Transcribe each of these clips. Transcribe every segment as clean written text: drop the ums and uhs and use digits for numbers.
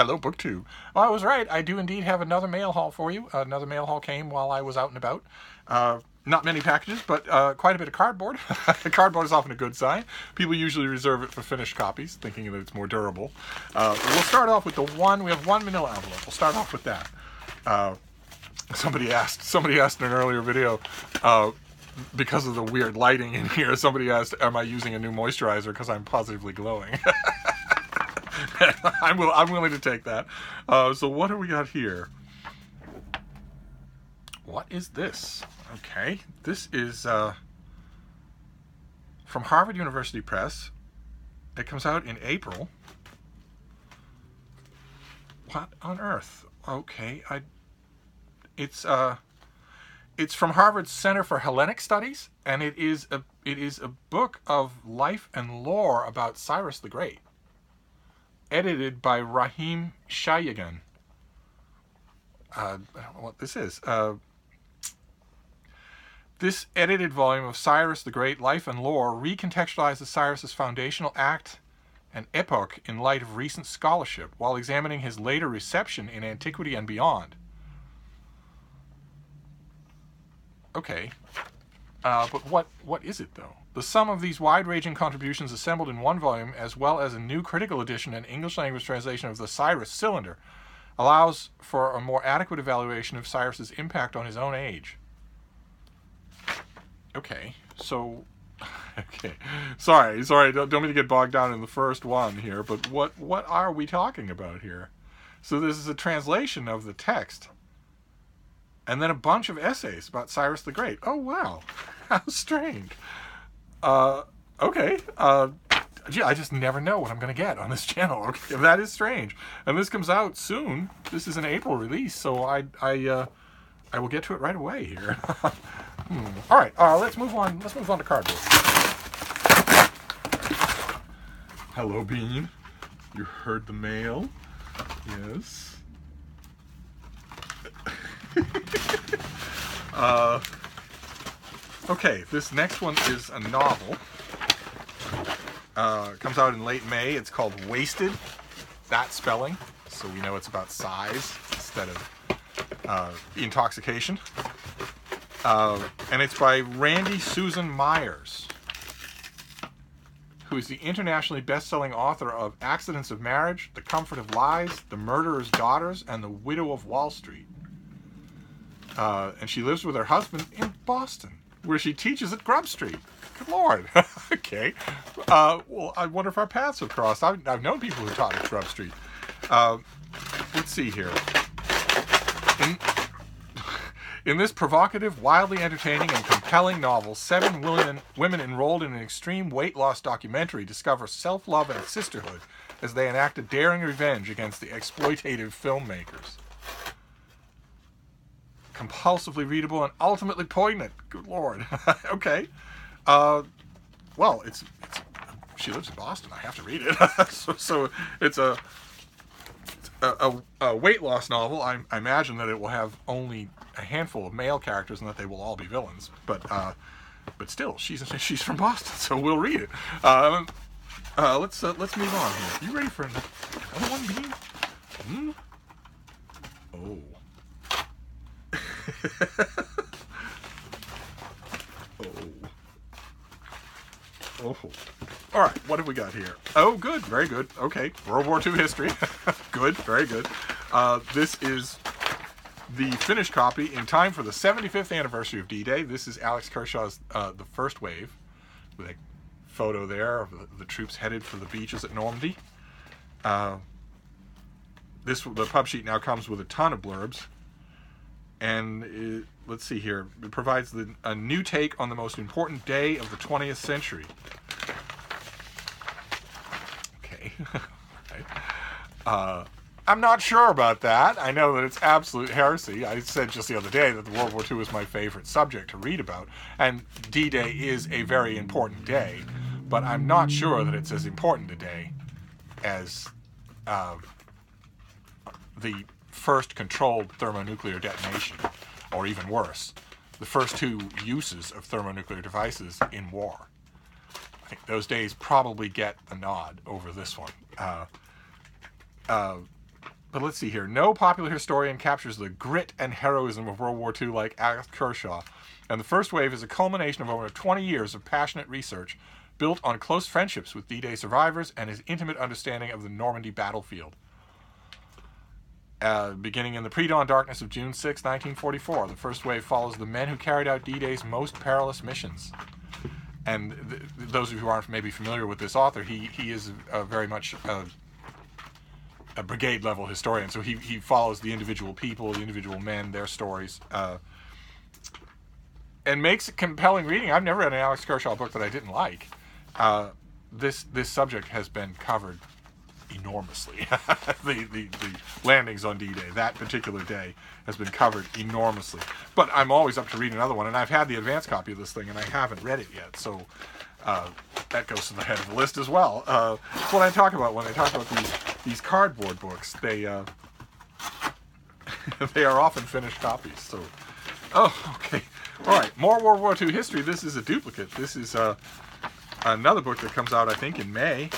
Hello, BookTube. Well, I was right. I do indeed have another mail haul for you. Another mail haul came while I was out and about. Not many packages, but quite a bit of cardboard. Cardboard is often a good sign. People usually reserve it for finished copies, thinking that it's more durable. We'll start off with we have one manila envelope. We'll start off with that. Somebody asked in an earlier video, because of the weird lighting in here, somebody asked, am I using a new moisturizer because I'm positively glowing? I'm willing to take that. So what do we got here? What is this? Okay, this is from Harvard University Press. It comes out in April. What on earth? Okay, it's from Harvard's Center for Hellenic Studies, and it is a book of life and lore about Cyrus the Great, edited by Rahim Shayegan. I don't know what this is. This edited volume of Cyrus the Great Life and Lore recontextualizes Cyrus's foundational act and epoch in light of recent scholarship, while examining his later reception in antiquity and beyond. Okay, but what is it, though? The sum of these wide-ranging contributions assembled in one volume, as well as a new critical edition and English-language translation of the Cyrus Cylinder, allows for a more adequate evaluation of Cyrus's impact on his own age. Okay, so... Okay, sorry, don't mean to get bogged down in the first one here, but what are we talking about here? So this is a translation of the text, and then a bunch of essays about Cyrus the Great. Oh, wow. How strange. Okay. Gee, I just never know what I'm going to get on this channel. Okay, that is strange. And this comes out soon. This is an April release, so I will get to it right away here. All right, let's move on. Let's move on to cardboard. Hello, Bean. You heard the mail? Yes. Okay, this next one is a novel. Comes out in late May. It's called Wasted. That spelling, so we know it's about size instead of intoxication. And it's by Randy Susan Myers, who is the internationally best-selling author of Accidents of Marriage, The Comfort of Lies, The Murderer's Daughters, and The Widow of Wall Street. And she lives with her husband in Boston, where she teaches at Grub Street. Good Lord. Okay. Well, I wonder if our paths have crossed. I've known people who taught at Grub Street. Let's see here. In this provocative, wildly entertaining, and compelling novel, 7 women enrolled in an extreme weight loss documentary discover self-love and sisterhood as they enact a daring revenge against the exploitative filmmakers. Compulsively readable and ultimately poignant. Good Lord. Okay. Well, she lives in Boston. I have to read it. so it's a weight loss novel. I imagine that it will have only a handful of male characters and that they will all be villains. But still, she's from Boston, so we'll read it. Let's move on here. You ready for another one, Bean? Oh. Oh. All right, what have we got here? Oh, good, very good. Okay, World War II history. Good, very good. This is the finished copy in time for the 75th anniversary of D-Day. This is Alex Kershaw's The First Wave, with a photo there of the troops headed for the beaches at Normandy. The pub sheet now comes with a ton of blurbs. And let's see here. It provides a new take on the most important day of the 20th century. Okay. Right. I'm not sure about that. I know that it's absolute heresy. I said just the other day that the World War II is my favorite subject to read about. And D-Day is a very important day. But I'm not sure that it's as important a day as the first controlled thermonuclear detonation, or even worse, the first 2 uses of thermonuclear devices in war. I think those days probably get the nod over this one. but let's see here. No popular historian captures the grit and heroism of World War II like Alex Kershaw. And the first wave is a culmination of over 20 years of passionate research built on close friendships with D-Day survivors and his intimate understanding of the Normandy battlefield. Beginning in the pre-dawn darkness of June 6, 1944, the first wave follows the men who carried out D-Day's most perilous missions. And those of you who aren't maybe familiar with this author, he is very much a brigade-level historian. So he follows the individual people, the individual men, their stories, and makes it compelling reading. I've never read an Alex Kershaw book that I didn't like. This subject has been covered enormously. the landings on D-Day, that particular day, has been covered enormously. But I'm always up to read another one, and I've had the advance copy of this thing, and I haven't read it yet, so that goes to the head of the list as well. That's what I talk about when I talk about these cardboard books. They they are often finished copies. So, okay. All right, more World War II history. This is a duplicate. This is another book that comes out, I think, in May.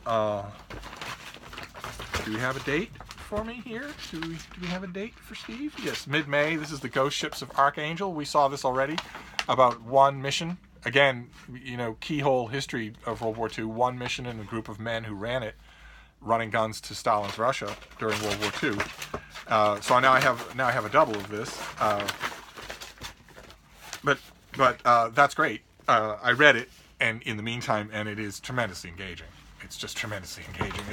Do we have a date for me here? Do we have a date for Steve? Yes, mid-May. This is the Ghost Ships of Archangel. We saw this already about one mission. Again, keyhole history of World War II. One mission and a group of men who ran it, running guns to Stalin's Russia during World War II. So now I have a double of this. But that's great. I read it, and in the meantime, and it is tremendously engaging. It's just tremendously engaging.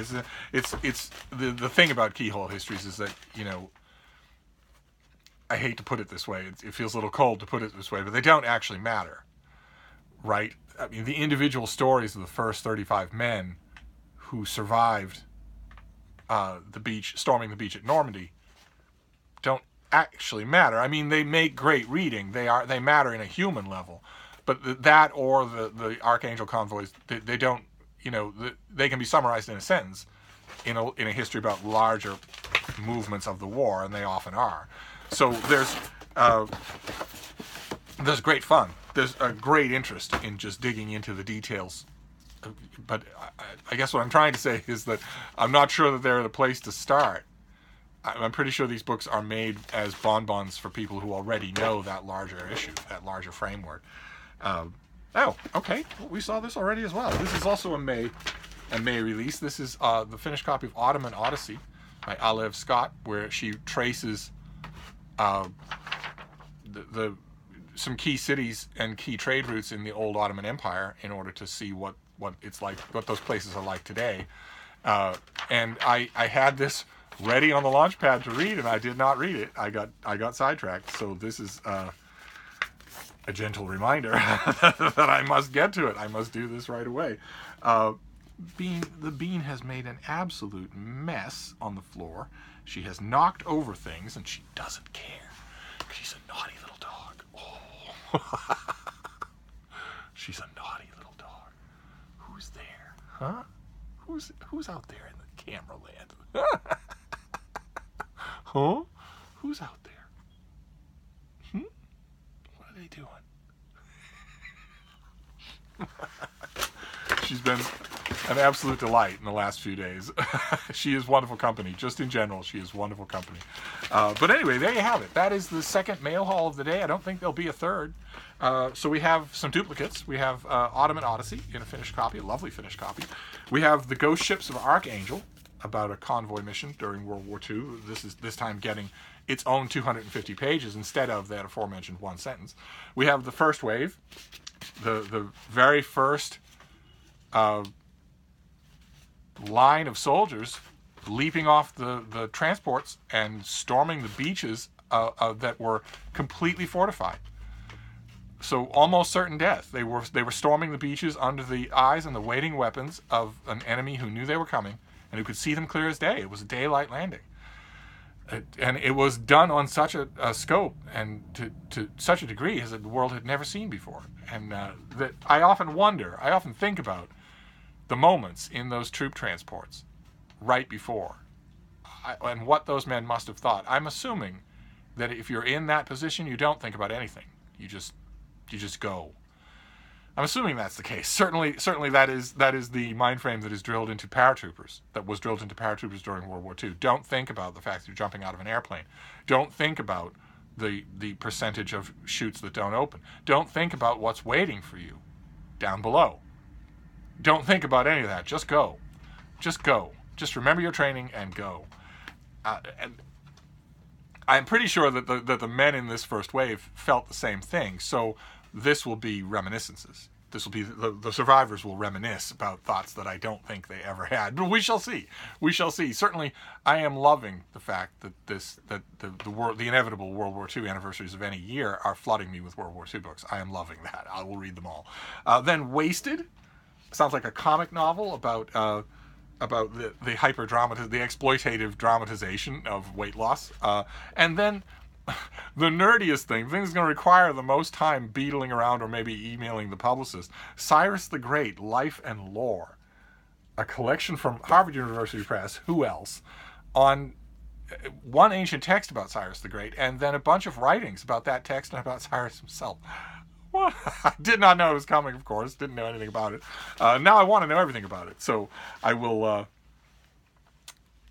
It's the thing about keyhole histories is that, I hate to put it this way. It feels a little cold to put it this way, but they don't actually matter, right? I mean, the individual stories of the first 35 men who survived storming the beach at Normandy, don't actually matter. I mean, they make great reading. They matter in a human level, but that or the Archangel convoys, they don't. They can be summarized in a sentence in a history about larger movements of the war, and they often are. So there's great fun. There's a great interest in just digging into the details. But I guess what I'm trying to say is that I'm not sure that they're the place to start. I'm pretty sure these books are made as bonbons for people who already know that larger issue, that larger framework. Oh, okay. Well, we saw this already as well. This is also a May release. This is the finished copy of Ottoman Odyssey by Alev Scott, where she traces some key cities and key trade routes in the old Ottoman Empire in order to see what it's like, what those places are like today. And I had this ready on the launch pad to read, and I did not read it. I got sidetracked. So this is a gentle reminder that I must get to it. I must do this right away. The Bean has made an absolute mess on the floor. She has knocked over things, and she doesn't care. She's a naughty little dog. Oh. She's a naughty little dog. Who's there? Huh? Who's out there in the camera land? Huh? Who's out there? What are they doing? She's been an absolute delight in the last few days. She is wonderful company. Just in general, she is wonderful company. But anyway, there you have it. That is the second mail haul of the day. I don't think there'll be a third. So we have some duplicates. We have Ottoman Odyssey in a finished copy, a lovely finished copy. We have The Ghost Ships of Archangel, about a convoy mission during World War II. This time getting its own 250 pages instead of that aforementioned one sentence. We have the first wave, the very first line of soldiers leaping off the transports and storming the beaches that were completely fortified. So almost certain death. They were storming the beaches under the eyes and the waiting weapons of an enemy who knew they were coming and who could see them clear as day. It was a daylight landing. And it was done on such a scope and to such a degree as the world had never seen before. And that I often think about the moments in those troop transports right before and what those men must have thought. I'm assuming that if you're in that position, you don't think about anything. You just go. I'm assuming that's the case. Certainly that is the mind frame that is drilled into paratroopers. That was drilled into paratroopers during World War II. Don't think about the fact that you're jumping out of an airplane. Don't think about the percentage of chutes that don't open. Don't think about what's waiting for you down below. Don't think about any of that. Just go. Just go. Just remember your training and go. And I'm pretty sure that the men in this first wave felt the same thing. So this will be reminiscences. This will be the survivors will reminisce about thoughts that I don't think they ever had. But we shall see. We shall see. Certainly, I am loving the fact that the inevitable World War II anniversaries of any year are flooding me with World War II books. I am loving that. I will read them all. Then Wasted sounds like a comic novel about the exploitative dramatization of weight loss. And then the nerdiest thing that's going to require the most time beetling around or maybe emailing the publicist, Cyrus the Great, Life and Lore, a collection from Harvard University Press, who else, on one ancient text about Cyrus the Great, and then a bunch of writings about that text and about Cyrus himself. Well, I did not know it was coming, of course. Didn't know anything about it. Now I want to know everything about it. So I will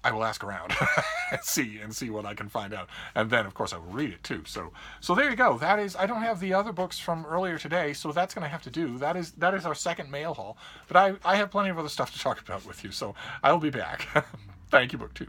ask around and see what I can find out. And then, of course, I will read it, too. So there you go. That is, I don't have the other books from earlier today, so that's going to have to do. That is our second mail haul. But I have plenty of other stuff to talk about with you, so I will be back. Thank you, BookTube.